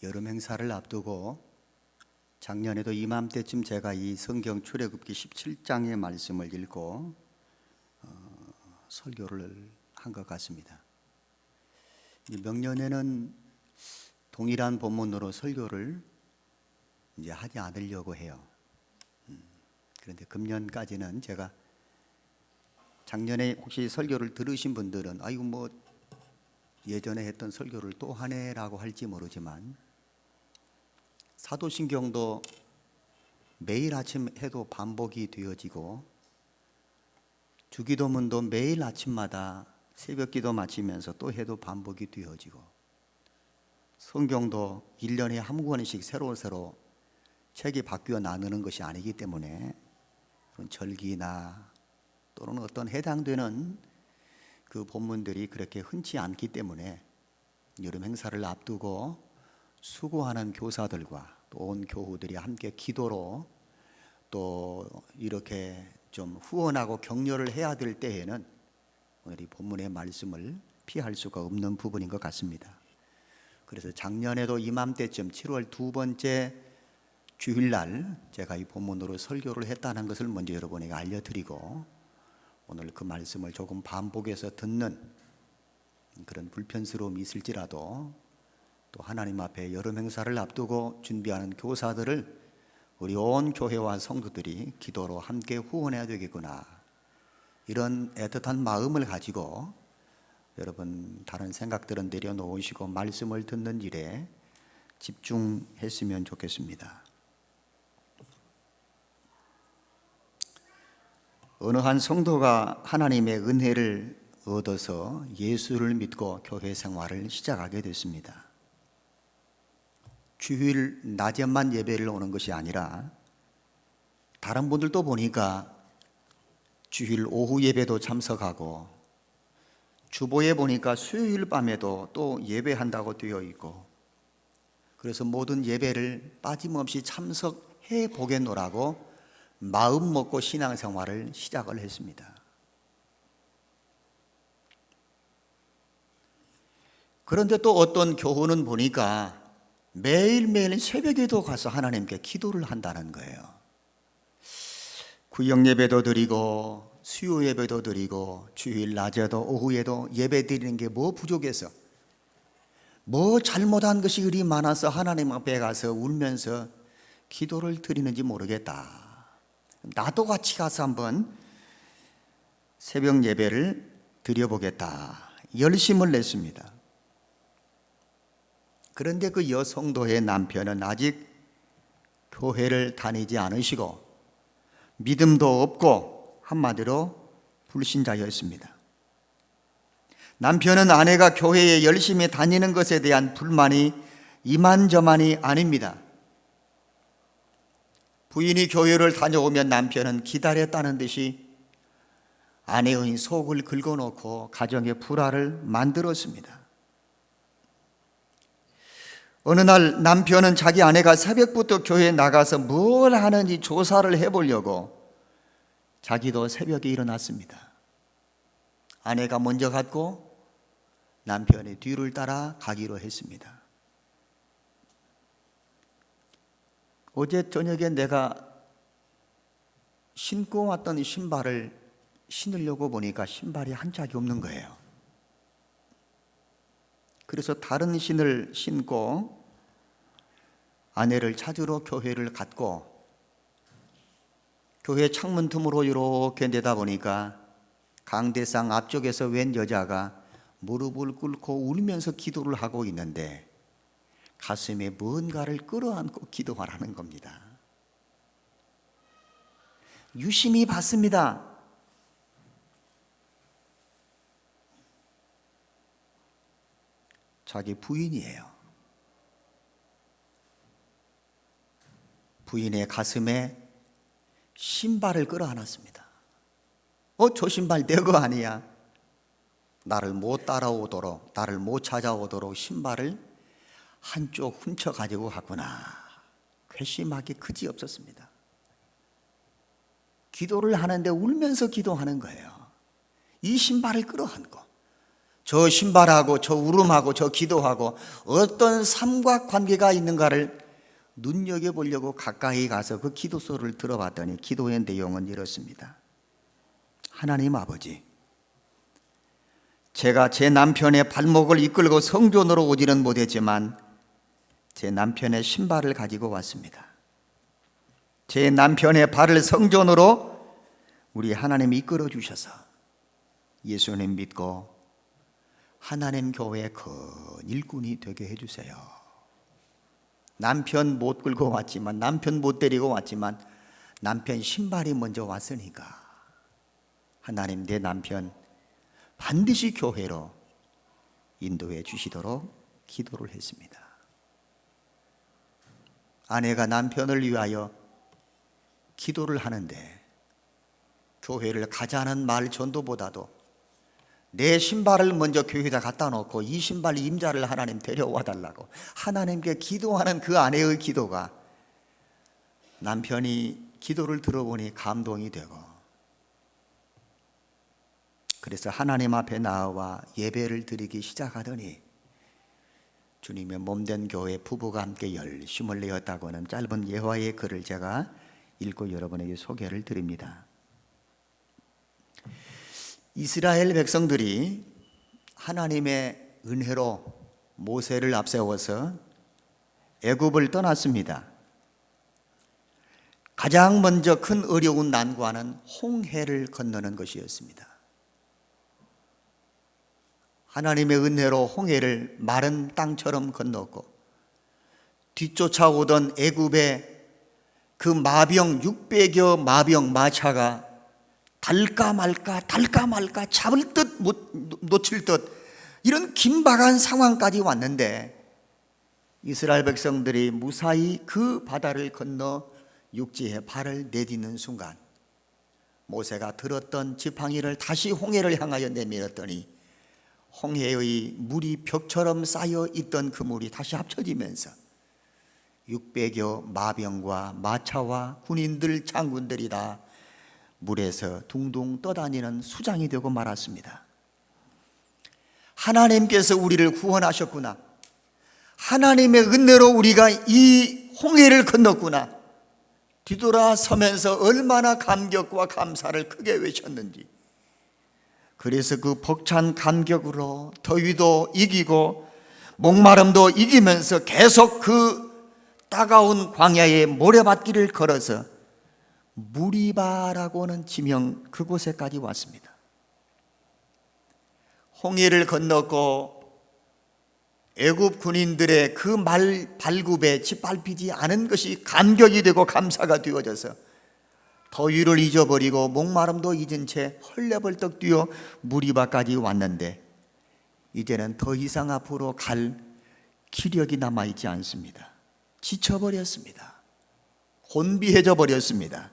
여름 행사를 앞두고 작년에도 이맘때쯤 제가 이 성경 출애굽기 17장의 말씀을 읽고 설교를 한 것 같습니다. 명년에는 동일한 본문으로 설교를 이제 하지 않으려고 해요. 그런데 금년까지는 제가 작년에 혹시 설교를 들으신 분들은 아이고 뭐 예전에 했던 설교를 또 하네라고 할지 모르지만 사도신경도 매일 아침 해도 반복이 되어지고 주기도문도 매일 아침마다 새벽기도 마치면서 또 해도 반복이 되어지고 성경도 1년에 한 권씩 새로 책이 바뀌어 나누는 것이 아니기 때문에 그런 절기나 또는 어떤 해당되는 그 본문들이 그렇게 흔치 않기 때문에 여름 행사를 앞두고 수고하는 교사들과 또 온 교우들이 함께 기도로 또 이렇게 좀 후원하고 격려를 해야 될 때에는 오늘 이 본문의 말씀을 피할 수가 없는 부분인 것 같습니다. 그래서 작년에도 이맘때쯤 7월 두 번째 주일날 제가 이 본문으로 설교를 했다는 것을 먼저 여러분에게 알려드리고 오늘 그 말씀을 조금 반복해서 듣는 그런 불편스러움이 있을지라도 또 하나님 앞에 여름 행사를 앞두고 준비하는 교사들을 우리 온 교회와 성도들이 기도로 함께 후원해야 되겠구나, 이런 애틋한 마음을 가지고 여러분 다른 생각들은 내려놓으시고 말씀을 듣는 일에 집중했으면 좋겠습니다. 어느 한 성도가 하나님의 은혜를 얻어서 예수를 믿고 교회 생활을 시작하게 됐습니다. 주일 낮에만 예배를 오는 것이 아니라 다른 분들도 보니까 주일 오후 예배도 참석하고 주보에 보니까 수요일 밤에도 또 예배한다고 되어 있고 그래서 모든 예배를 빠짐없이 참석해 보겠노라고 마음 먹고 신앙생활을 시작을 했습니다. 그런데 또 어떤 교우는 보니까 매일매일 새벽에도 가서 하나님께 기도를 한다는 거예요. 구역 예배도 드리고 수요 예배도 드리고 주일 낮에도 오후에도 예배 드리는 게 뭐 부족해서 뭐 잘못한 것이 그리 많아서 하나님 앞에 가서 울면서 기도를 드리는지 모르겠다. 나도 같이 가서 한번 새벽 예배를 드려보겠다 열심을 냈습니다. 그런데 그 여성도의 남편은 아직 교회를 다니지 않으시고 믿음도 없고 한마디로 불신자였습니다. 남편은 아내가 교회에 열심히 다니는 것에 대한 불만이 이만저만이 아닙니다. 부인이 교회를 다녀오면 남편은 기다렸다는 듯이 아내의 속을 긁어놓고 가정의 불화를 만들었습니다. 어느 날 남편은 자기 아내가 새벽부터 교회에 나가서 뭘 하는지 조사를 해보려고 자기도 새벽에 일어났습니다. 아내가 먼저 갔고 남편의 뒤를 따라 가기로 했습니다. 어제 저녁에 내가 신고 왔던 신발을 신으려고 보니까 신발이 한 짝이 없는 거예요. 그래서 다른 신을 신고 아내를 찾으러 교회를 갔고 교회 창문 틈으로 이렇게 내다보니까 강대상 앞쪽에서 웬 여자가 무릎을 꿇고 울면서 기도를 하고 있는데 가슴에 뭔가를 끌어안고 기도하라는 겁니다. 유심히 봤습니다. 자기 부인이에요. 부인의 가슴에 신발을 끌어안았습니다. 저 신발 내 거 아니야. 나를 못 따라오도록, 나를 못 찾아오도록 신발을 한쪽 훔쳐가지고 갔구나. 괘씸하기 그지없었습니다. 기도를 하는데 울면서 기도하는 거예요. 이 신발을 끌어안고 저 신발하고 저 울음하고 저 기도하고 어떤 삼각관계가 있는가를 눈여겨보려고 가까이 가서 그 기도 소리를 들어봤더니 기도의 내용은 이렇습니다. 하나님 아버지, 제가 제 남편의 발목을 이끌고 성전으로 오지는 못했지만 제 남편의 신발을 가지고 왔습니다. 제 남편의 발을 성전으로 우리 하나님이 이끌어 주셔서 예수님 믿고 하나님 교회 큰 일꾼이 되게 해주세요. 남편 못 끌고 왔지만, 남편 못 데리고 왔지만 남편 신발이 먼저 왔으니까 하나님 내 남편 반드시 교회로 인도해 주시도록 기도를 했습니다. 아내가 남편을 위하여 기도를 하는데 교회를 가자는 말 전도보다도 내 신발을 먼저 교회에다 갖다 놓고 이 신발 임자를 하나님 데려와 달라고 하나님께 기도하는 그 아내의 기도가 남편이 기도를 들어보니 감동이 되고, 그래서 하나님 앞에 나와 예배를 드리기 시작하더니 주님의 몸된 교회 부부가 함께 열심을 내었다고 하는 짧은 예화의 글을 제가 읽고 여러분에게 소개를 드립니다. 이스라엘 백성들이 하나님의 은혜로 모세를 앞세워서 애굽을 떠났습니다. 가장 먼저 큰 어려운 난관은 홍해를 건너는 것이었습니다. 하나님의 은혜로 홍해를 마른 땅처럼 건넜고, 뒤쫓아오던 애굽의 그 마병 600여 마병 마차가 달까 말까 잡을 듯 놓칠 듯 이런 긴박한 상황까지 왔는데, 이스라엘 백성들이 무사히 그 바다를 건너 육지에 발을 내딛는 순간 모세가 들었던 지팡이를 다시 홍해를 향하여 내밀었더니 홍해의 물이 벽처럼 쌓여 있던 그 물이 다시 합쳐지면서 600여 마병과 마차와 군인들 장군들이 다 물에서 둥둥 떠다니는 수장이 되고 말았습니다. 하나님께서 우리를 구원하셨구나, 하나님의 은혜로 우리가 이 홍해를 건넜구나, 뒤돌아서면서 얼마나 감격과 감사를 크게 외쳤는지. 그래서 그 벅찬 감격으로 더위도 이기고 목마름도 이기면서 계속 그 따가운 광야의 모래밭길을 걸어서 무리바라고 하는 지명 그곳에까지 왔습니다. 홍해를 건넜고 애굽 군인들의 그 발굽에 짓밟히지 않은 것이 감격이 되고 감사가 되어져서 더위를 잊어버리고 목마름도 잊은 채 헐레벌떡 뛰어 무리바까지 왔는데 이제는 더 이상 앞으로 갈 기력이 남아있지 않습니다. 지쳐버렸습니다. 곤비해져 버렸습니다.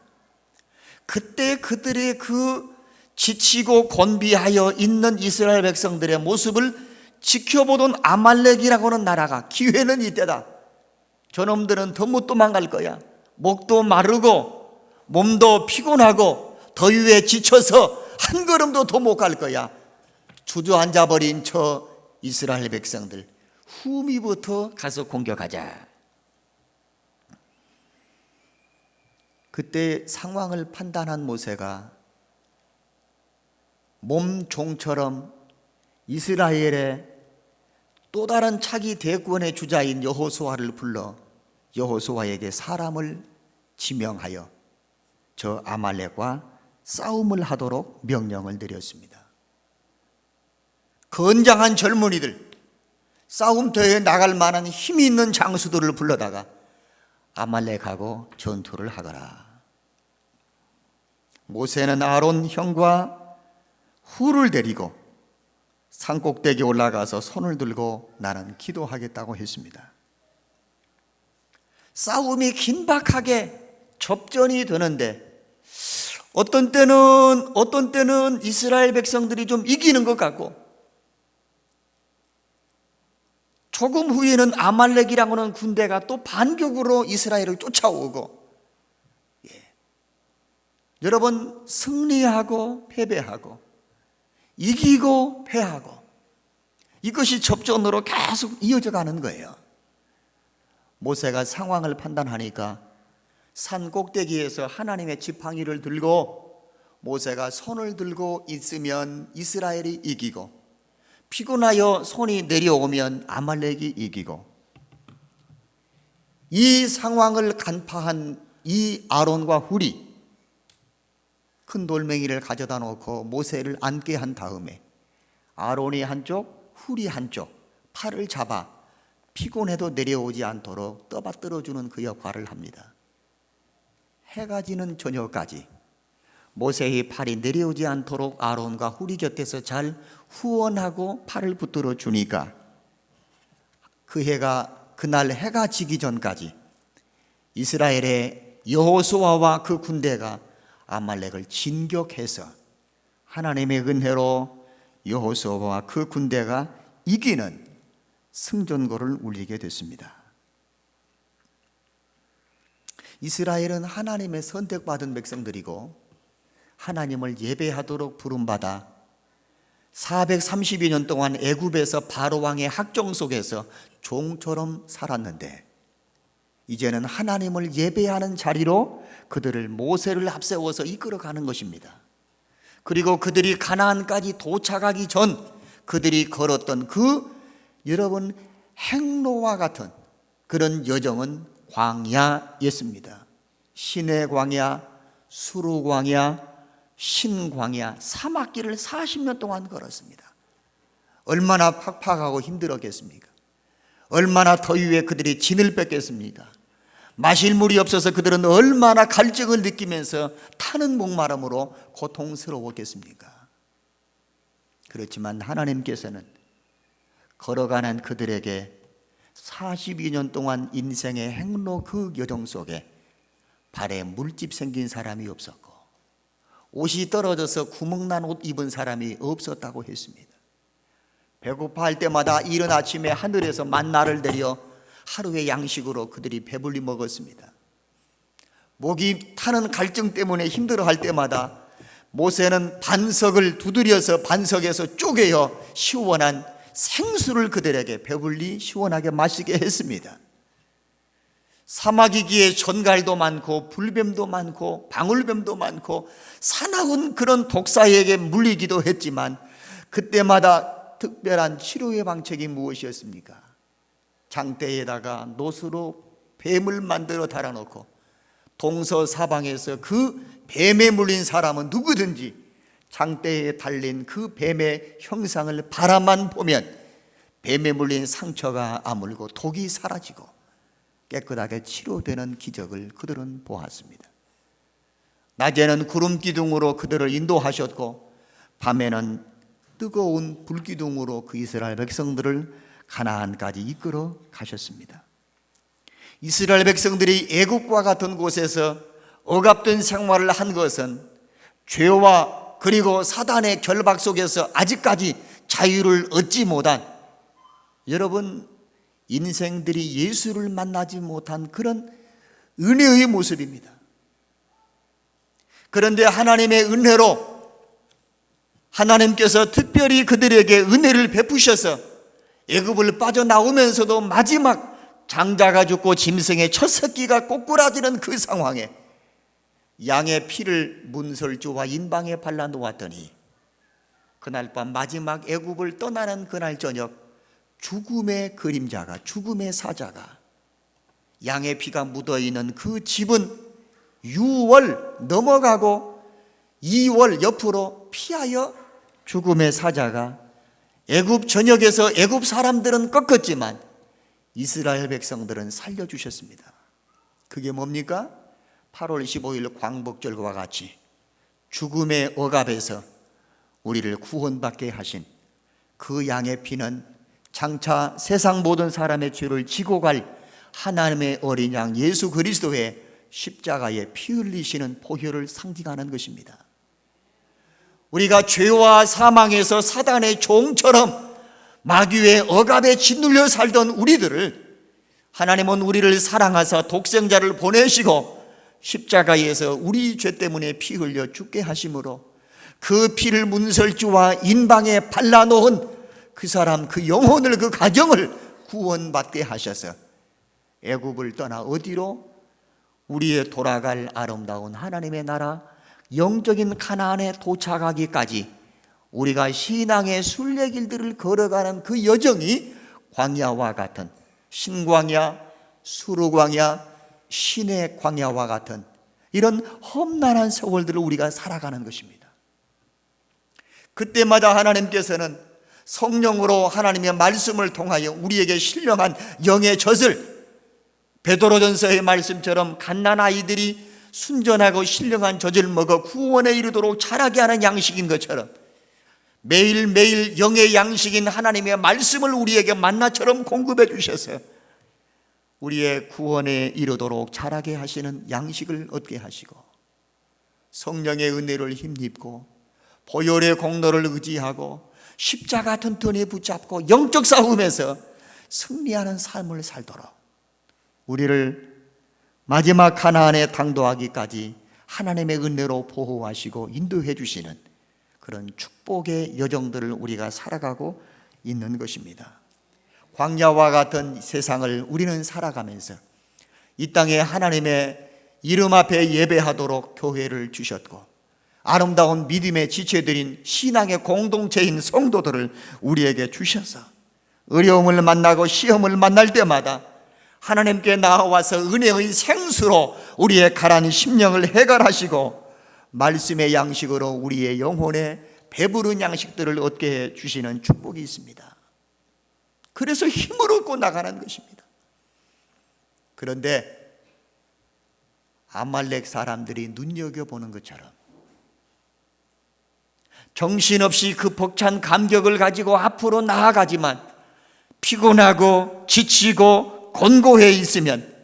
그때 그들의 그 지치고 곤비하여 있는 이스라엘 백성들의 모습을 지켜보던 아말렉이라고 하는 나라가 기회는 이때다, 저놈들은 더 못 도망갈 거야, 목도 마르고 몸도 피곤하고 더위에 지쳐서 한 걸음도 더 못 갈 거야, 주저앉아 버린 저 이스라엘 백성들 후미부터 가서 공격하자. 그때 상황을 판단한 모세가 몸종처럼 이스라엘의 또 다른 차기 대권의 주자인 여호수아를 불러 여호수아에게 사람을 지명하여 저 아말렉과 싸움을 하도록 명령을 내렸습니다. 건장한 젊은이들, 싸움터에 나갈 만한 힘이 있는 장수들을 불러다가 아말렉하고 전투를 하거라. 모세는 아론 형과 훌을 데리고 산꼭대기에 올라가서 손을 들고 나는 기도하겠다고 했습니다. 싸움이 긴박하게 접전이 되는데 어떤 때는 이스라엘 백성들이 좀 이기는 것 같고, 조금 후에는 아말렉이라고 하는 군대가 또 반격으로 이스라엘을 쫓아오고, 여러분, 승리하고 패배하고 이기고 패하고 이것이 접전으로 계속 이어져 가는 거예요. 모세가 상황을 판단하니까 산 꼭대기에서 하나님의 지팡이를 들고 모세가 손을 들고 있으면 이스라엘이 이기고, 피곤하여 손이 내려오면 아말렉이 이기고, 이 상황을 간파한 이 아론과 훌이 큰 돌멩이를 가져다 놓고 모세를 앉게 한 다음에 아론이 한쪽, 훌이 한쪽 팔을 잡아 피곤해도 내려오지 않도록 떠받들어주는 그 역할을 합니다. 해가 지는 저녁까지 모세의 팔이 내려오지 않도록 아론과 훌이 곁에서 잘 후원하고 팔을 붙들어 주니까 그날 해가 지기 전까지 이스라엘의 여호수아와 그 군대가 아말렉을 진격해서 하나님의 은혜로 여호수아와 그 군대가 이기는 승전고를 울리게 됐습니다. 이스라엘은 하나님의 선택받은 백성들이고 하나님을 예배하도록 부름받아 430여 년 동안 애굽에서 바로 왕의 학종 속에서 종처럼 살았는데, 이제는 하나님을 예배하는 자리로 그들을 모세를 앞세워서 이끌어가는 것입니다. 그리고 그들이 가나안까지 도착하기 전 그들이 걸었던 여러분 행로와 같은 그런 여정은 광야였습니다. 신의 광야, 수르 광야, 신광야, 사막길을 40년 동안 걸었습니다. 얼마나 팍팍하고 힘들었겠습니까? 얼마나 더위에 그들이 진을 뺐겠습니까? 마실 물이 없어서 그들은 얼마나 갈증을 느끼면서 타는 목마름으로 고통스러웠겠습니까? 그렇지만 하나님께서는 걸어가는 그들에게 42년 동안 인생의 행로 그 여정 속에 발에 물집 생긴 사람이 없었고 옷이 떨어져서 구멍난 옷 입은 사람이 없었다고 했습니다. 배고파할 때마다 이른 아침에 하늘에서 만나를 내려 하루의 양식으로 그들이 배불리 먹었습니다. 목이 타는 갈증 때문에 힘들어할 때마다 모세는 반석을 두드려서 반석에서 쪼개어 시원한 생수를 그들에게 배불리 시원하게 마시게 했습니다. 사막이기에 전갈도 많고 불뱀도 많고 방울뱀도 많고 사나운 그런 독사에게 물리기도 했지만 그때마다 특별한 치료의 방책이 무엇이었습니까? 장대에다가 노수로 뱀을 만들어 달아놓고 동서사방에서 그 뱀에 물린 사람은 누구든지 장대에 달린 그 뱀의 형상을 바라만 보면 뱀에 물린 상처가 아물고 독이 사라지고 깨끗하게 치료되는 기적을 그들은 보았습니다. 낮에는 구름 기둥으로 그들을 인도하셨고 밤에는 뜨거운 불기둥으로 그 이스라엘 백성들을 가나안까지 이끌어 가셨습니다. 이스라엘 백성들이 애국과 같은 곳에서 억압된 생활을 한 것은 죄와 그리고 사단의 결박 속에서 아직까지 자유를 얻지 못한, 여러분 인생들이 예수를 만나지 못한 그런 은혜의 모습입니다. 그런데 하나님의 은혜로 하나님께서 특별히 그들에게 은혜를 베푸셔서 애굽을 빠져나오면서도 마지막 장자가 죽고 짐승의 첫 새끼가 꼬꾸라지는 그 상황에 양의 피를 문설주와 인방에 발라놓았더니 그날 밤 마지막 애굽을 떠나는 그날 저녁 죽음의 그림자가, 죽음의 사자가 양의 피가 묻어있는 그 집은 6월 넘어가고 2월 옆으로 피하여 죽음의 사자가 애굽 전역에서 애굽 사람들은 꺾었지만 이스라엘 백성들은 살려주셨습니다. 그게 뭡니까? 8월 15일 광복절과 같이 죽음의 억압에서 우리를 구원받게 하신 그 양의 피는 장차 세상 모든 사람의 죄를 지고 갈 하나님의 어린 양 예수 그리스도의 십자가에 피 흘리시는 보혈을 상징하는 것입니다. 우리가 죄와 사망에서 사단의 종처럼 마귀의 억압에 짓눌려 살던 우리들을 하나님은 우리를 사랑하사 독생자를 보내시고 십자가에서 우리 죄 때문에 피 흘려 죽게 하심으로 그 피를 문설주와 인방에 발라놓은 그 사람, 그 영혼을, 그 가정을 구원받게 하셔서 애굽을 떠나 어디로? 우리의 돌아갈 아름다운 하나님의 나라 영적인 가나안에 도착하기까지 우리가 신앙의 순례길들을 걸어가는 그 여정이 광야와 같은, 신광야, 수르광야, 신의 광야와 같은 이런 험난한 세월들을 우리가 살아가는 것입니다. 그때마다 하나님께서는 성령으로 하나님의 말씀을 통하여 우리에게 신령한 영의 젖을, 베드로전서의 말씀처럼 갓난아이들이 순전하고 신령한 젖을 먹어 구원에 이르도록 자라게 하는 양식인 것처럼 매일매일 영의 양식인 하나님의 말씀을 우리에게 만나처럼 공급해 주셔서 우리의 구원에 이르도록 자라게 하시는 양식을 얻게 하시고, 성령의 은혜를 힘입고 보혈의 공로를 의지하고 십자가 튼튼히 붙잡고 영적 싸움에서 승리하는 삶을 살도록 우리를 마지막 가나안에 당도하기까지 하나님의 은혜로 보호하시고 인도해 주시는 그런 축복의 여정들을 우리가 살아가고 있는 것입니다. 광야와 같은 세상을 우리는 살아가면서 이 땅에 하나님의 이름 앞에 예배하도록 교회를 주셨고, 아름다운 믿음의 지체들인 신앙의 공동체인 성도들을 우리에게 주셔서 어려움을 만나고 시험을 만날 때마다 하나님께 나와서 은혜의 생수로 우리의 가라앉은 심령을 해결하시고 말씀의 양식으로 우리의 영혼에 배부른 양식들을 얻게 해주시는 축복이 있습니다. 그래서 힘을 얻고 나가는 것입니다. 그런데 아말렉 사람들이 눈여겨보는 것처럼 정신없이 그 벅찬 감격을 가지고 앞으로 나아가지만 피곤하고 지치고 곤고해 있으면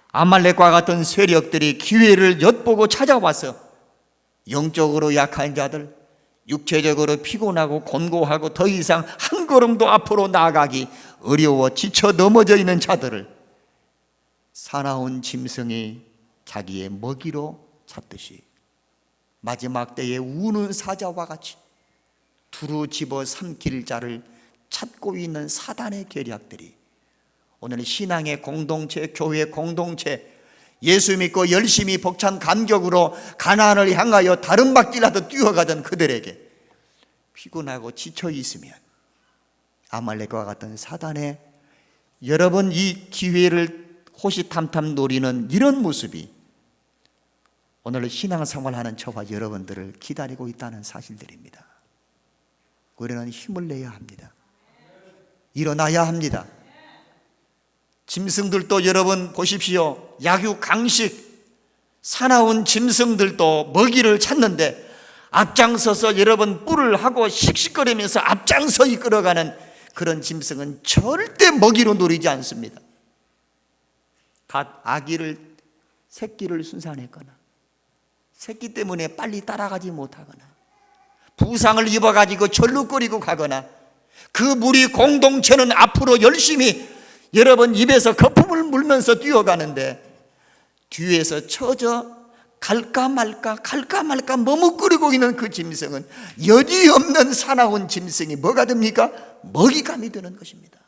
아말렉과 같은 세력들이 기회를 엿보고 찾아와서 영적으로 약한 자들, 육체적으로 피곤하고 곤고하고 더 이상 한 걸음도 앞으로 나아가기 어려워 지쳐 넘어져 있는 자들을 사나운 짐승이 자기의 먹이로 찾듯이 마지막 때에 우는 사자와 같이 두루 집어 삼킬 자를 찾고 있는 사단의 계략들이 오늘 신앙의 공동체, 교회 공동체, 예수 믿고 열심히 벅찬 감격으로 가나안을 향하여 다른 바퀴라도 뛰어가던 그들에게 피곤하고 지쳐 있으면 아말렉과 같은 사단의 여러 번 이 기회를 호시탐탐 노리는 이런 모습이 오늘 신앙생활하는 저와 여러분들을 기다리고 있다는 사실들입니다. 우리는 힘을 내야 합니다. 일어나야 합니다. 짐승들도 여러분 보십시오. 약육 강식 사나운 짐승들도 먹이를 찾는데 앞장서서 여러분 뿔을 하고 씩씩거리면서 앞장서 이끌어가는 그런 짐승은 절대 먹이로 노리지 않습니다. 갓 아기를 새끼를 순산했거나 새끼 때문에 빨리 따라가지 못하거나 부상을 입어가지고 절룩거리고 가거나 그 무리 공동체는 앞으로 열심히 여러분 입에서 거품을 물면서 뛰어가는데 뒤에서 처져 갈까 말까 머뭇거리고 있는 그 짐승은 여지없는 사나운 짐승이 뭐가 됩니까? 먹이감이 되는 것입니다.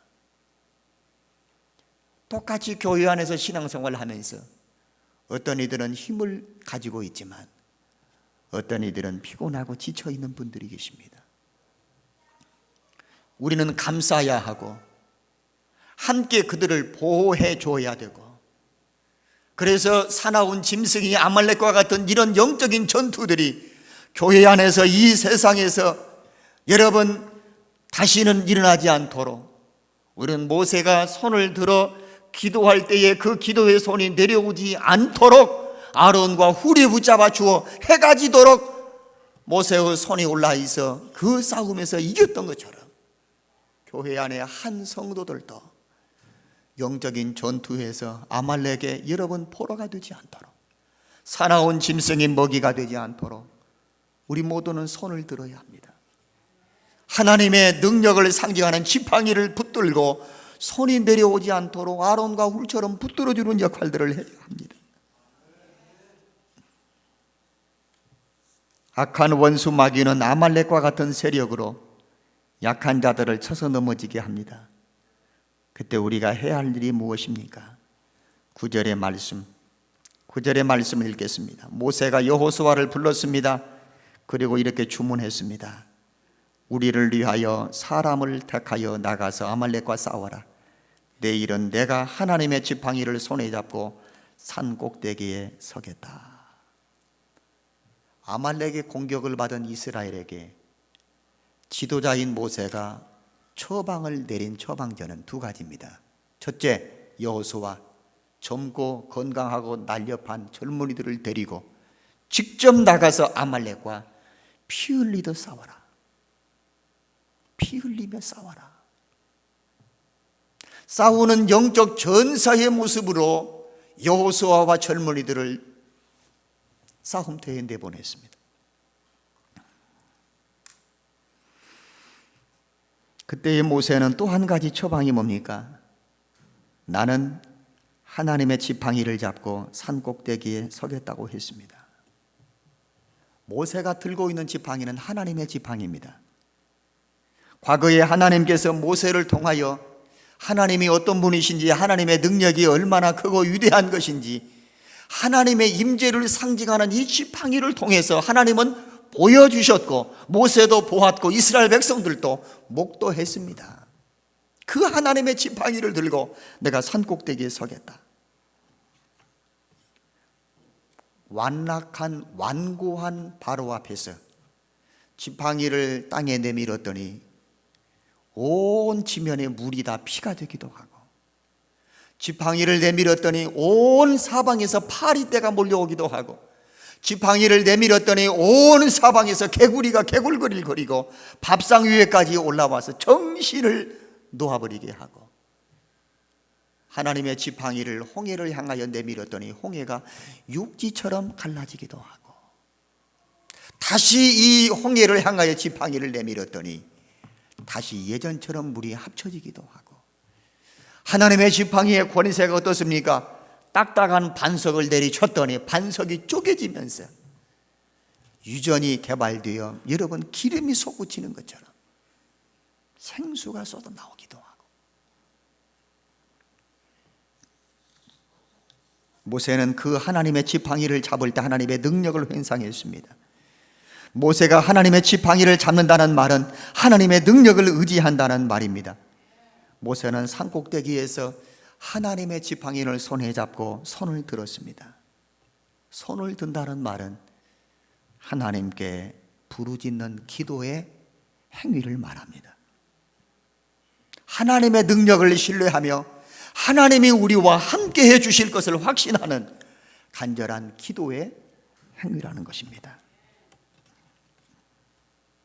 똑같이 교회 안에서 신앙생활을 하면서 어떤 이들은 힘을 가지고 있지만 어떤 이들은 피곤하고 지쳐있는 분들이 계십니다. 우리는 감싸야 하고 함께 그들을 보호해 줘야 되고, 그래서 사나운 짐승이 아말렉과 같은 이런 영적인 전투들이 교회 안에서 이 세상에서 여러분 다시는 일어나지 않도록 우리는 모세가 손을 들어 기도할 때에 그 기도의 손이 내려오지 않도록 아론과 훌이 붙잡아 주어 해가 지도록 모세의 손이 올라 있어 그 싸움에서 이겼던 것처럼 교회 안에 한 성도들도 영적인 전투에서 아말렉의 여러분 포로가 되지 않도록, 사나운 짐승이 먹이가 되지 않도록 우리 모두는 손을 들어야 합니다. 하나님의 능력을 상징하는 지팡이를 붙들고 손이 내려오지 않도록 아론과 훌처럼 붙들어주는 역할들을 해야 합니다. 악한 원수 마귀는 아말렉과 같은 세력으로 약한 자들을 쳐서 넘어지게 합니다. 그때 우리가 해야 할 일이 무엇입니까? 9절의 말씀을 읽겠습니다. 모세가 여호수아를 불렀습니다. 그리고 이렇게 주문했습니다. 우리를 위하여 사람을 택하여 나가서 아말렉과 싸워라. 내일은 내가 하나님의 지팡이를 손에 잡고 산 꼭대기에 서겠다. 아말렉의 공격을 받은 이스라엘에게 지도자인 모세가 처방을 내린 처방전은 두 가지입니다. 첫째, 여호수아, 젊고 건강하고 날렵한 젊은이들을 데리고 직접 나가서 아말렉과 피 흘리듯 싸워라. 피 흘리며 싸워라. 싸우는 영적 전사의 모습으로 여호수아와 젊은이들을 싸움터에 내보냈습니다. 그때의 모세는 또 한 가지 처방이 뭡니까? 나는 하나님의 지팡이를 잡고 산 꼭대기에 서겠다고 했습니다. 모세가 들고 있는 지팡이는 하나님의 지팡이입니다. 과거에 하나님께서 모세를 통하여 하나님이 어떤 분이신지, 하나님의 능력이 얼마나 크고 위대한 것인지, 하나님의 임재를 상징하는 이 지팡이를 통해서 하나님은 보여주셨고, 모세도 보았고, 이스라엘 백성들도 목도했습니다. 그 하나님의 지팡이를 들고 내가 산꼭대기에 서겠다. 완락한 완고한 바로 앞에서 지팡이를 땅에 내밀었더니 온 지면에 물이 다 피가 되기도 하고, 지팡이를 내밀었더니 온 사방에서 파리떼가 몰려오기도 하고, 지팡이를 내밀었더니 온 사방에서 개구리가 개굴거리고 밥상 위에까지 올라와서 정신을 놓아버리게 하고, 하나님의 지팡이를 홍해를 향하여 내밀었더니 홍해가 육지처럼 갈라지기도 하고, 다시 이 홍해를 향하여 지팡이를 내밀었더니 다시 예전처럼 물이 합쳐지기도 하고, 하나님의 지팡이의 권세가 어떻습니까? 딱딱한 반석을 내리쳤더니 반석이 쪼개지면서 유전이 개발되어 여러분 기름이 솟구치는 것처럼 생수가 쏟아 나오기도 하고, 모세는 그 하나님의 지팡이를 잡을 때 하나님의 능력을 횡상했습니다. 모세가 하나님의 지팡이를 잡는다는 말은 하나님의 능력을 의지한다는 말입니다. 모세는 산꼭대기에서 하나님의 지팡이를 손에 잡고 손을 들었습니다. 손을 든다는 말은 하나님께 부르짖는 기도의 행위를 말합니다. 하나님의 능력을 신뢰하며 하나님이 우리와 함께 해주실 것을 확신하는 간절한 기도의 행위라는 것입니다.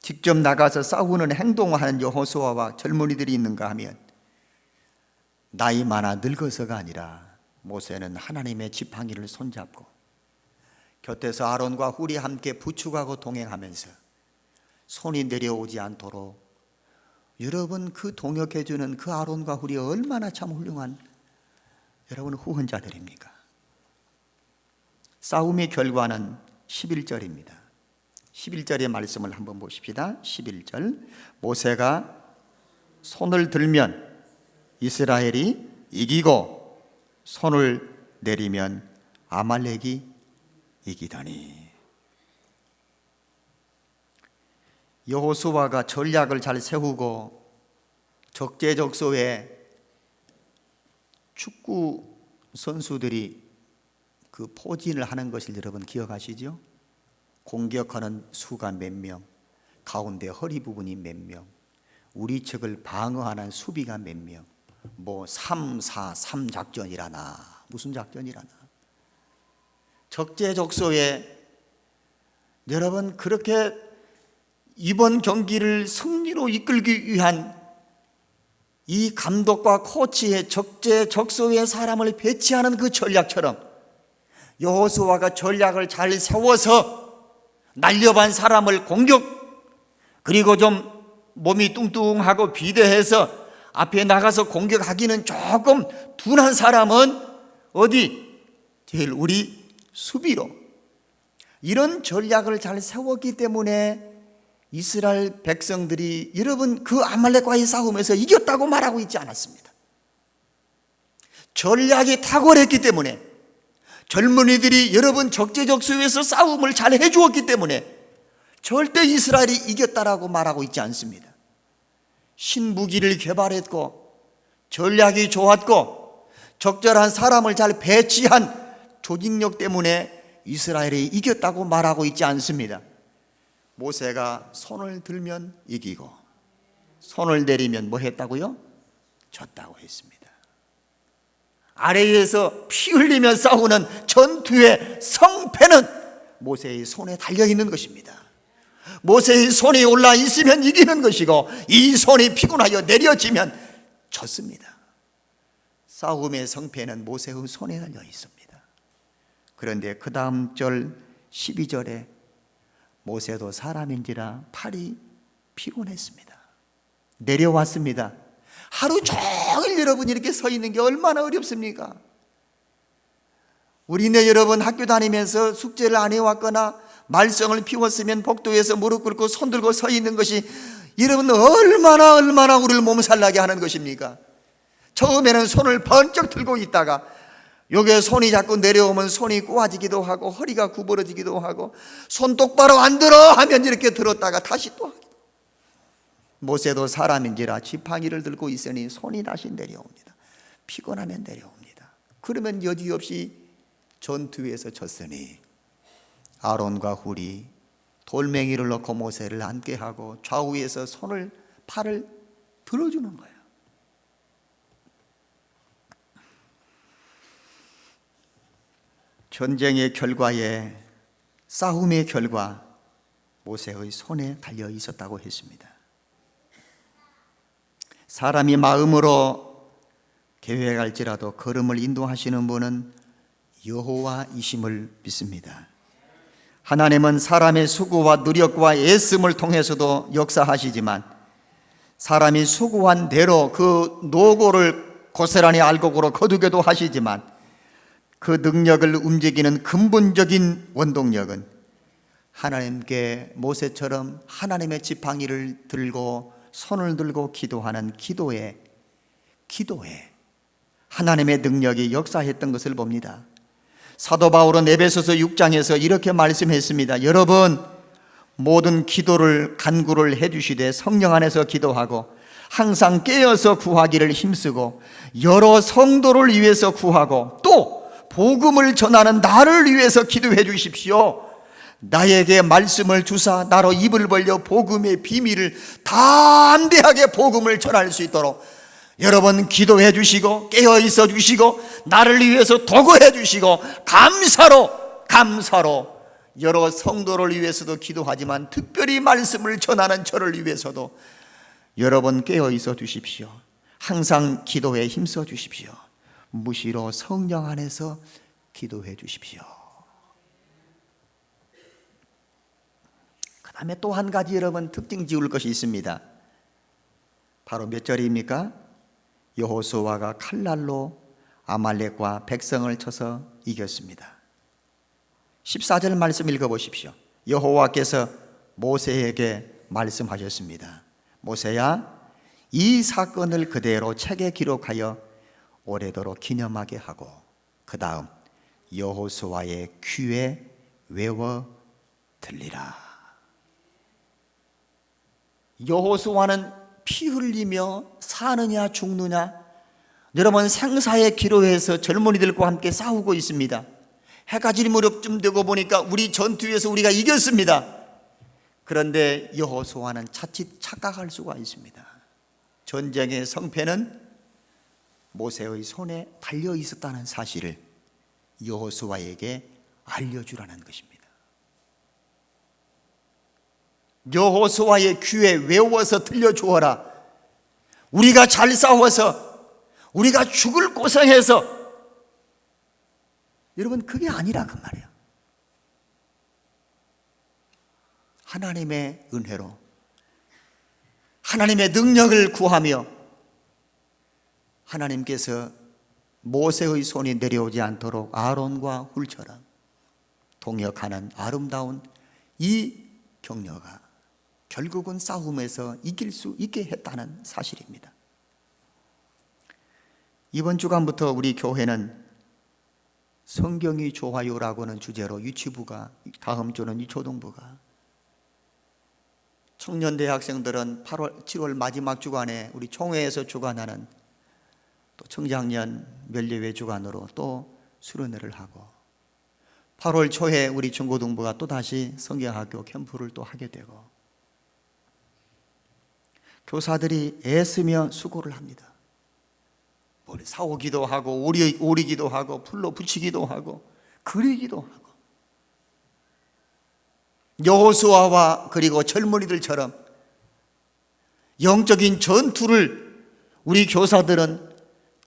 직접 나가서 싸우는 행동을 하는 여호수아와 젊은이들이 있는가 하면 나이 많아 늙어서가 아니라 모세는 하나님의 지팡이를 손잡고 곁에서 아론과 훌이 함께 부축하고 동행하면서 손이 내려오지 않도록, 여러분 그 동역해주는 그 아론과 훌이 얼마나 참 훌륭한 여러분 후원자들입니까? 싸움의 결과는 11절입니다. 11절의 말씀을 한번 보십시다. 11절, 모세가 손을 들면 이스라엘이 이기고 손을 내리면 아말렉이 이기더니. 여호수아가 전략을 잘 세우고 적재적소에 축구 선수들이 그 포진을 하는 것을 여러분 기억하시죠? 공격하는 수가 몇 명, 가운데 허리 부분이 몇 명, 우리 측을 방어하는 수비가 몇 명, 뭐 3-4-3 작전이라나 무슨 작전이라나, 적재적소에 여러분 그렇게 이번 경기를 승리로 이끌기 위한 이 감독과 코치의 적재적소에 사람을 배치하는 그 전략처럼 여호수아가 전략을 잘 세워서 날렵한 사람을 공격, 그리고 좀 몸이 뚱뚱하고 비대해서 앞에 나가서 공격하기는 조금 둔한 사람은 어디? 제일 우리 수비로. 이런 전략을 잘 세웠기 때문에 이스라엘 백성들이 여러분 그 아말렉과의 싸움에서 이겼다고 말하고 있지 않았습니다. 전략이 탁월했기 때문에, 젊은이들이 여러분 적재적소에서 싸움을 잘 해주었기 때문에 절대 이스라엘이 이겼다라고 말하고 있지 않습니다. 신무기를 개발했고 전략이 좋았고 적절한 사람을 잘 배치한 조직력 때문에 이스라엘이 이겼다고 말하고 있지 않습니다. 모세가 손을 들면 이기고 손을 내리면 뭐 했다고요? 졌다고 했습니다. 아래에서 피 흘리며 싸우는 전투의 성패는 모세의 손에 달려있는 것입니다. 모세의 손이 올라 있으면 이기는 것이고 이 손이 피곤하여 내려지면 졌습니다. 싸움의 성패는 모세의 손에 달려 있습니다. 그런데 그 다음 절 12절에 모세도 사람인지라 팔이 피곤했습니다. 내려왔습니다. 하루 종일 여러분 이렇게 서 있는 게 얼마나 어렵습니까? 우리네 여러분 학교 다니면서 숙제를 안 해왔거나 말썽을 피웠으면 복도에서 무릎 꿇고 손 들고 서 있는 것이 여러분 얼마나 우리를 몸살나게 하는 것입니까? 처음에는 손을 번쩍 들고 있다가 요게 손이 자꾸 내려오면 손이 꼬아지기도 하고 허리가 구부러지기도 하고 손 똑바로 안 들어 하면 이렇게 들었다가 다시 또 하기도. 모세도 사람인지라 지팡이를 들고 있으니 손이 다시 내려옵니다. 피곤하면 내려옵니다. 그러면 여지없이 전투에서 졌으니 아론과 훌이 돌멩이를 넣고 모세를 앉게 하고 좌우에서 팔을 들어주는 거예요. 전쟁의 결과에 싸움의 결과 모세의 손에 달려 있었다고 했습니다. 사람이 마음으로 계획할지라도 걸음을 인도하시는 분은 여호와이심을 믿습니다. 하나님은 사람의 수고와 노력과 애씀을 통해서도 역사하시지만 사람이 수고한 대로 그 노고를 고스란히 알곡으로 거두게도 하시지만 그 능력을 움직이는 근본적인 원동력은 하나님께 모세처럼 하나님의 지팡이를 들고 손을 들고 기도하는 기도에 하나님의 능력이 역사했던 것을 봅니다. 사도 바울은 에베소서 6장에서 이렇게 말씀했습니다. 여러분 모든 기도를 간구를 해주시되 성령 안에서 기도하고 항상 깨어서 구하기를 힘쓰고 여러 성도를 위해서 구하고 또 복음을 전하는 나를 위해서 기도해 주십시오. 나에게 말씀을 주사 나로 입을 벌려 복음의 비밀을 담대하게 복음을 전할 수 있도록 여러분 기도해 주시고 깨어 있어 주시고 나를 위해서 도구해 주시고 감사로 여러 성도를 위해서도 기도하지만 특별히 말씀을 전하는 저를 위해서도 여러분 깨어 있어 주십시오. 항상 기도에 힘써 주십시오. 무시로 성령 안에서 기도해 주십시오. 그 다음에 또 한 가지 여러분 특징 지을 것이 있습니다. 바로 몇 절입니까? 여호수아가 칼날로 아말렉과 백성을 쳐서 이겼습니다. 14절 말씀 읽어보십시오. 여호와께서 모세에게 말씀하셨습니다. 모세야, 이 사건을 그대로 책에 기록하여 오래도록 기념하게 하고 그 다음 여호수아의 귀에 외워 들리라. 여호수아는 피 흘리며 사느냐 죽느냐 여러분 생사의 기로에서 젊은이들과 함께 싸우고 있습니다. 해가 질 무렵쯤 되고 보니까 우리 전투에서 우리가 이겼습니다. 그런데 여호수아는 자칫 착각할 수가 있습니다. 전쟁의 성패는 모세의 손에 달려 있었다는 사실을 여호수아에게 알려주라는 것입니다. 여호수아의 귀에 외워서 들려주어라. 우리가 잘 싸워서 우리가 죽을 고생해서 여러분 그게 아니라 그 말이에요. 하나님의 은혜로 하나님의 능력을 구하며 하나님께서 모세의 손이 내려오지 않도록 아론과 훌처럼 동역하는 아름다운 이 격려가 결국은 싸움에서 이길 수 있게 했다는 사실입니다. 이번 주간부터 우리 교회는 성경이 좋아요라고는 주제로 유치부가, 다음 주는 유초등부가, 청년대학생들은 8월, 7월 마지막 주간에 우리 총회에서 주관하는 또 청장년 멸례회 주간으로 또 수련회를 하고, 8월 초에 우리 중고등부가 또다시 성경학교 캠프를 또 하게 되고, 교사들이 애쓰며 수고를 합니다. 사오기도 하고 오리기도 하고 풀로 붙이기도 하고 그리기도 하고, 여호수아와 그리고 젊은이들처럼 영적인 전투를 우리 교사들은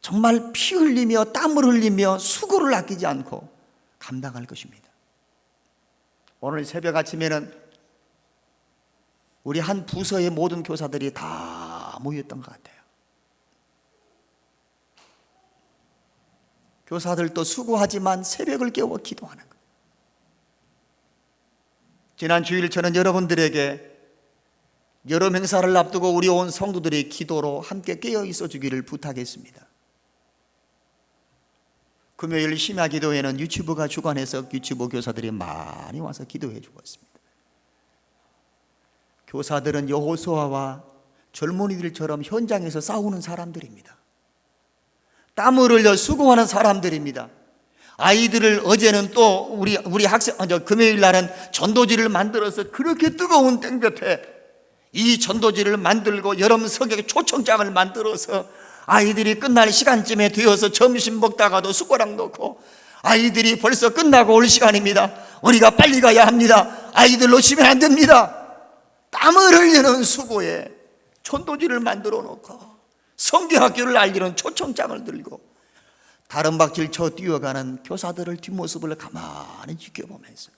정말 피 흘리며 땀을 흘리며 수고를 아끼지 않고 감당할 것입니다. 오늘 새벽 아침에는 우리 한 부서의 모든 교사들이 다 모였던 것 같아요. 교사들도 수고하지만 새벽을 깨워 기도하는 거예요. 지난 주일 저는 여러분들에게 여름 행사를 앞두고 우리 온 성도들이 기도로 함께 깨어 있어 주기를 부탁했습니다. 금요일 심야 기도회는 유치부가 주관해서 유치부 교사들이 많이 와서 기도해 주었습니다. 교사들은 여호수아와 젊은이들처럼 현장에서 싸우는 사람들입니다. 땀을 흘려 수고하는 사람들입니다. 아이들을 어제는 또 우리 학생 금요일 날은 전도지를 만들어서 그렇게 뜨거운 땡볕에 이 전도지를 만들고 여름 석에 초청장을 만들어서 아이들이 끝날 시간쯤에 되어서 점심 먹다가도 숟가락 놓고, 아이들이 벌써 끝나고 올 시간입니다. 우리가 빨리 가야 합니다. 아이들 놓치면 안 됩니다. 땀을 흘리는 수고에 전도지를 만들어 놓고 성경학교를 알리는 초청장을 들고 다른 박질 쳐 뛰어가는 교사들을 뒷모습을 가만히 지켜보면서,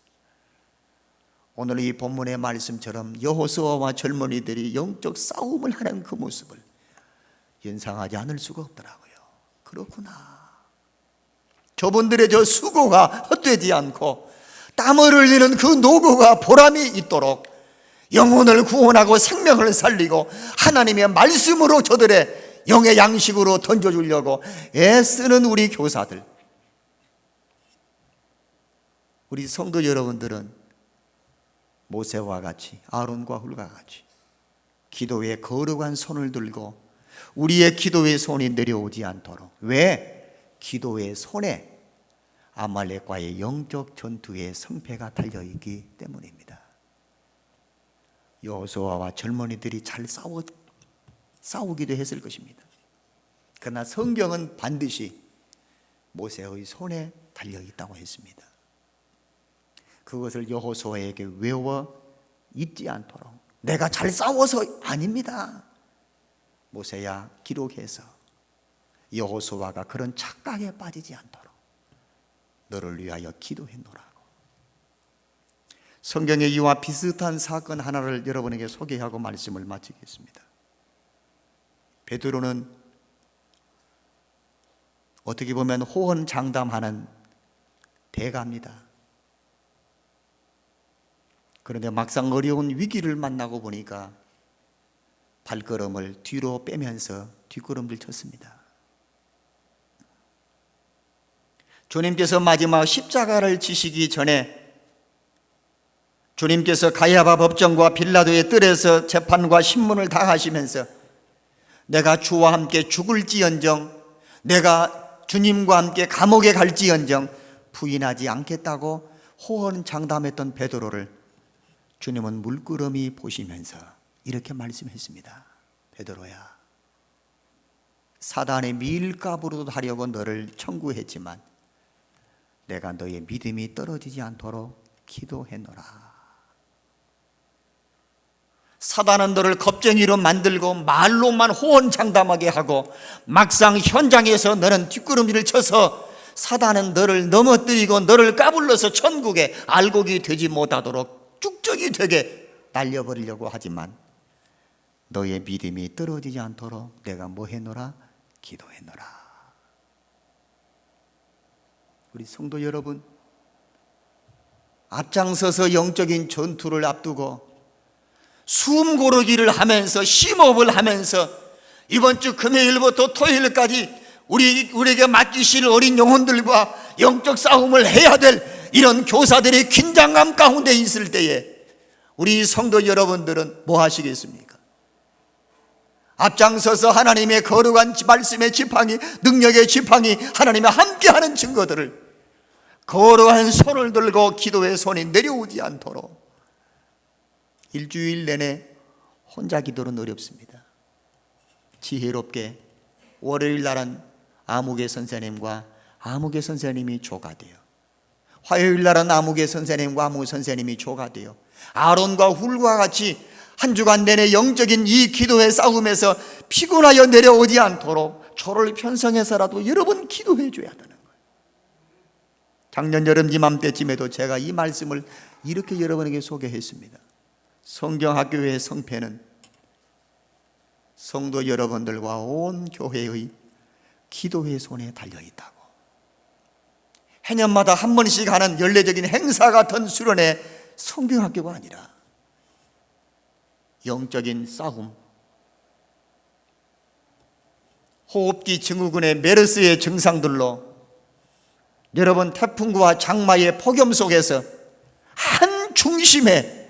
오늘 이 본문의 말씀처럼 여호수아와 젊은이들이 영적 싸움을 하는 그 모습을 연상하지 않을 수가 없더라고요. 그렇구나. 저분들의 저 수고가 헛되지 않고 땀을 흘리는 그 노고가 보람이 있도록 영혼을 구원하고 생명을 살리고 하나님의 말씀으로 저들의 영의 양식으로 던져주려고 애쓰는 우리 교사들, 우리 성도 여러분들은 모세와 같이, 아론과 훌과 같이 기도에 거룩한 손을 들고 우리의 기도의 손이 내려오지 않도록, 왜? 기도의 손에 아말렉과의 영적 전투의 성패가 달려있기 때문입니다. 여호수아와 젊은이들이 잘 싸우기도 했을 것입니다. 그러나 성경은 반드시 모세의 손에 달려있다고 했습니다. 그것을 여호수아에게 외워 잊지 않도록, 내가 잘 싸워서 아닙니다. 모세야, 기록해서 여호수아가 그런 착각에 빠지지 않도록 너를 위하여 기도해노라고. 성경에 이와 비슷한 사건 하나를 여러분에게 소개하고 말씀을 마치겠습니다. 베드로는 어떻게 보면 호언장담하는 대가입니다. 그런데 막상 어려운 위기를 만나고 보니까 발걸음을 뒤로 빼면서 뒷걸음질 쳤습니다. 주님께서 마지막 십자가를 지시기 전에 주님께서 가야바 법정과 빌라도의 뜰에서 재판과 신문을 다 하시면서 내가 주와 함께 죽을지언정, 내가 주님과 함께 감옥에 갈지언정 부인하지 않겠다고 호언장담했던 베드로를 주님은 물끄러미 보시면서 이렇게 말씀했습니다. 베드로야, 사단의 밀가부로도 하려고 너를 청구했지만 내가 너의 믿음이 떨어지지 않도록 기도해노라. 사단은 너를 겁쟁이로 만들고 말로만 호언장담하게 하고 막상 현장에서 너는 뒷걸음질을 쳐서 사단은 너를 넘어뜨리고 너를 까불러서 천국에 알곡이 되지 못하도록 쭉적이 되게 날려버리려고 하지만 너의 믿음이 떨어지지 않도록 내가 뭐 해노라? 기도해노라. 우리 성도 여러분, 앞장서서 영적인 전투를 앞두고 숨 고르기를 하면서 심호흡을 하면서 이번 주 금요일부터 토요일까지 우리에게 맡기실 어린 영혼들과 영적 싸움을 해야 될 이런 교사들의 긴장감 가운데 있을 때에 우리 성도 여러분들은 뭐 하시겠습니까? 앞장서서 하나님의 거룩한 말씀의 지팡이, 능력의 지팡이, 하나님의 함께하는 증거들을 거룩한 손을 들고 기도의 손이 내려오지 않도록 일주일 내내 혼자 기도는 어렵습니다. 지혜롭게 월요일 날은 아무개 선생님과 아무개 선생님이 조가돼요. 화요일 날은 아무개 선생님과 아무 선생님이 조가돼요. 아론과 훌과 같이 한 주간 내내 영적인 이 기도의 싸움에서 피곤하여 내려오지 않도록 조를 편성해서라도 여러 번 기도해 줘야 되는 거예요. 작년 여름 이맘때쯤에도 제가 이 말씀을 이렇게 여러분에게 소개했습니다. 성경학교의 성패는 성도 여러분들과 온 교회의 기도의 손에 달려있다고. 해년마다 한 번씩 하는 연례적인 행사 같은 수련의 성경학교가 아니라 영적인 싸움, 호흡기 증후군의 메르스의 증상들로 여러분 태풍과 장마의 폭염 속에서 한 중심에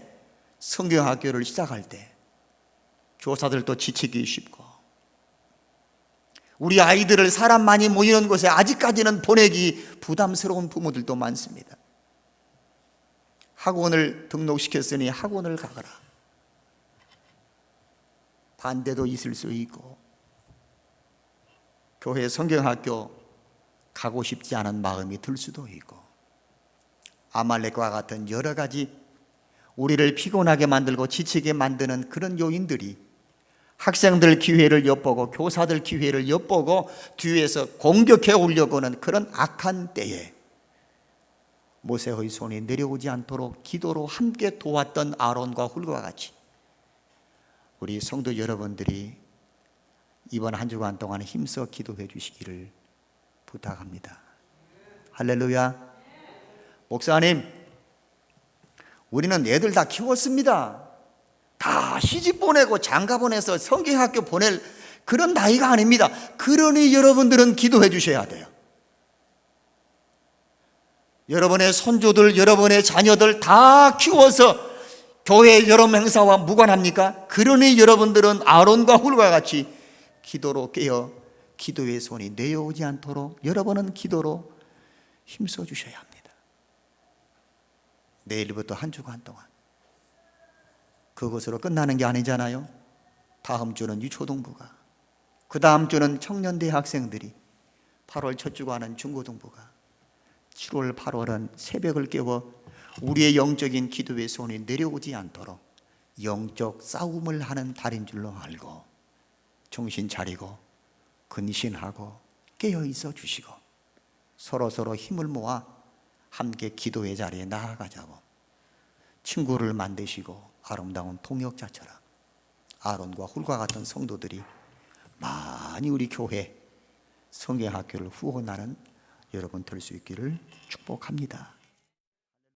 성경학교를 시작할 때 교사들도 지치기 쉽고 우리 아이들을 사람 많이 모이는 곳에 아직까지는 보내기 부담스러운 부모들도 많습니다. 학원을 등록시켰으니 학원을 가거라. 반대도 있을 수 있고 교회 성경학교 가고 싶지 않은 마음이 들 수도 있고 아말렉과 같은 여러 가지 우리를 피곤하게 만들고 지치게 만드는 그런 요인들이 학생들 기회를 엿보고 교사들 기회를 엿보고 뒤에서 공격해 오려고 하는 그런 악한 때에 모세의 손이 내려오지 않도록 기도로 함께 도왔던 아론과 훌과 같이 우리 성도 여러분들이 이번 한 주간 동안 힘써 기도해 주시기를 부탁합니다. 할렐루야. 목사님, 우리는 애들 다 키웠습니다. 다 시집 보내고 장가 보내서 성경학교 보낼 그런 나이가 아닙니다. 그러니 여러분들은 기도해 주셔야 돼요. 여러분의 손주들, 여러분의 자녀들 다 키워서 교회 여름 행사와 무관합니까? 그러니 여러분들은 아론과 훌과 같이 기도로 깨어 기도의 손이 내려오지 않도록 여러분은 기도로 힘써 주셔야 합니다. 내일부터 한 주간 동안 그것으로 끝나는 게 아니잖아요. 다음 주는 유초등부가, 그 다음 주는 청년대 학생들이, 8월 첫 주간은 중고등부가, 7월 8월은 새벽을 깨워 우리의 영적인 기도의 손이 내려오지 않도록 영적 싸움을 하는 달인 줄로 알고 정신 차리고 근신하고 깨어 있어 주시고 서로서로 힘을 모아 함께 기도의 자리에 나아가자고 친구를 만드시고 아름다운 통역자처럼 아론과 훌과 같은 성도들이 많이 우리 교회 성경학교를 후원하는 여러분 될 수 있기를 축복합니다.